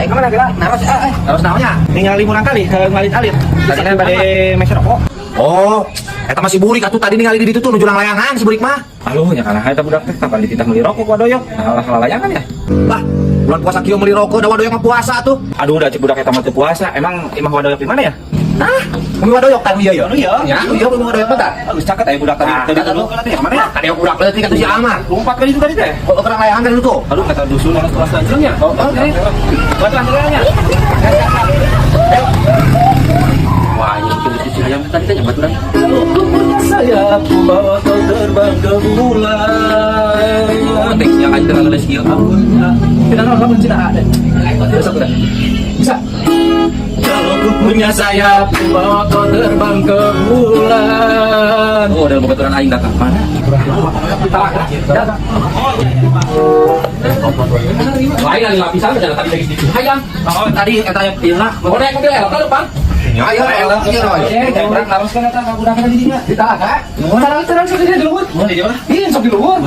Kemana kira? Naros naonnya? Ningali murang kali ke ngalit alit. Tadi kan bade meser rokok. Oh, eta masih burik atuh tadi ningali di ditu tuh nujulang layangan si burik mah. Aduh, ya kana eta budak teh kapan dititah meuli rokok wadoyok. Nah, layangan ya. Lah, bulan puasa kieu meuli rokok da wadoyok mah puasa tuh. Aduh, udah cek budak eta mah teu puasa. Emang imah wadoyok di mana ya? Nah, kami wadoyok kan iya ya. Iya. Ya, iya kami wadoyok mah. Bagus caket aya budak tadi. Tadi dulu kan teh mana ya? Tadi budak leutik atuh si Alma. Lompat kali itu tadi teh. Kok orang layangan kan itu? Aduh, kata dusun orang kelas lanjutnya. Oh, oke. Buat lanjutnya. Wah, ini si ayam tadi tanya baturan. Saya bawa kau terbang ke bulan. Teksnya kan terlalu ada skill. Kita nol tidak ada. Bisa. Kalau ku punya sayap, bawa kau terbang ke bulan. Oh, ada baturan aing datang. Mana? Lain kali lapisan jangan tadi lagi sedikit. Hayang. Oh, tadi eta yang pilih. Oh, naik mobil elok kan depan. Ya, ya, elok kieu we. Jangan laruskan eta budak tadi dinya. Ditagak. Terang sudah di luhur. Mau di mana? Iya, sok di luhur.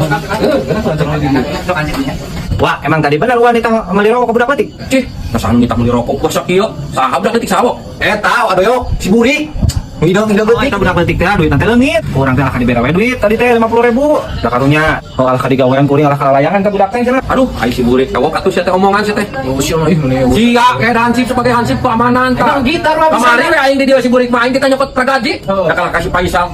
Wah, emang tadi benar wanita meuli rokok ke budak letik. Cih, nasan kita meuli rokok puasa kieu. Saha budak letik sawo? Tahu adoyok si burik. Hidung Kita budak letik teh duit teh leungit. Urang teh akan dibere we duit tadi teh 50.000. Da karunya soal ka digawean kuring alah kalayangan ka budak teh cenah. Aduh, ai si burik kawok atuh sia teh omongan sia teh. Oh, sia mah sia kayak hansip sebagai hansip keamanan tah. Gitar mah kamari we aing di dieu si burik mah aing kita nyokot ka gaji. Da kalah kasih Faisal.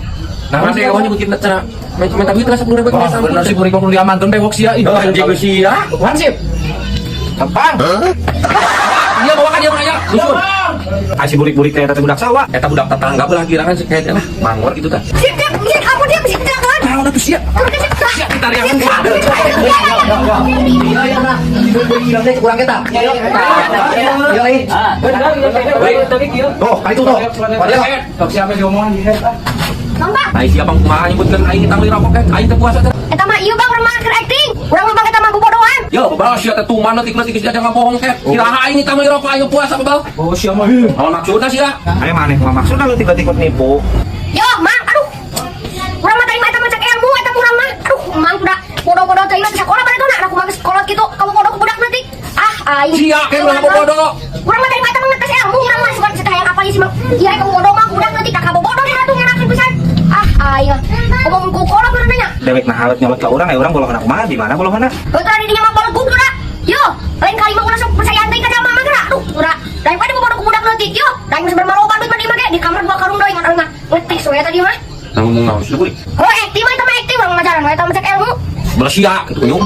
Nah, nanti kawan nyebut kita cara minta duit lah 10.000 ke desa. Bener si burik mah kudu diamankeun bewok sia. Anjing sia. Hansip. Gampang. Iya bawa kan dia aya. Dusun. Kasih burik-burik teh eta budak sawah. Eta budak tetangga belah kirangan si kayak lah. Mangor gitu tah. Siap, aku dia bisa kecelakaan. Tahu atuh sia. Sia ditariakeun. Iya nah. Bilang deh kurang kita. Iya. Tuh, itu tuh. Padahal sok siapa diomongan di eta. Mamba, Ai siapa kumaha nyebutkeun aing kita meuli rokok teh. Aing teh puasa teh. eta mah ieu bang urang mah keur acting. Urang mah bang eta mah bobodohan. Yo, bae sia teh tuman leutik-leutik sia jangan bohong teh. Kiraha aing kita meuli rokok aing puasa babal. Oh, sia mah. Kalau maksudna sia. Aya maneh mah maksudna leutik-leutik nipu. Yo, mang, aduh. Urang mah tadi mah eta mah cek ilmu eta urang mah. Aduh, mang udah bodoh-bodoh teh di sekolah baredona aku mah sekolah kitu kamu bodoh ke budak leutik. Ah, aing. Sia ke urang bodoh. Urang mah tadi mah eta mah ngetes ilmu urang mah suka hayang apal isi mah. Iya kamu bodoh mah budak leutik kakak bodoh deh atuh nganakeun pisan. Ah, aing. Ngomong ku kolot benernya. Dewek nah halus nyolot ka urang aya urang bolongan kumaha di mana bolonganna? Betul di dinya mah baleguk udah. Yo, lain kali mah urang sok percayaan teh ka jalma mah geura. Aduh, udah. Daripada bodoh ku budak leutik yo. Da geus bermaloban duit mah di mah ge di kamar dua karung deui ngadengna. Ngetik we tadi mah. Ngomong naon sih, Buri? Oh, acting mah eta mah acting urang ngajaran we eta mah cek ilmu. Belah sia gitu yuk.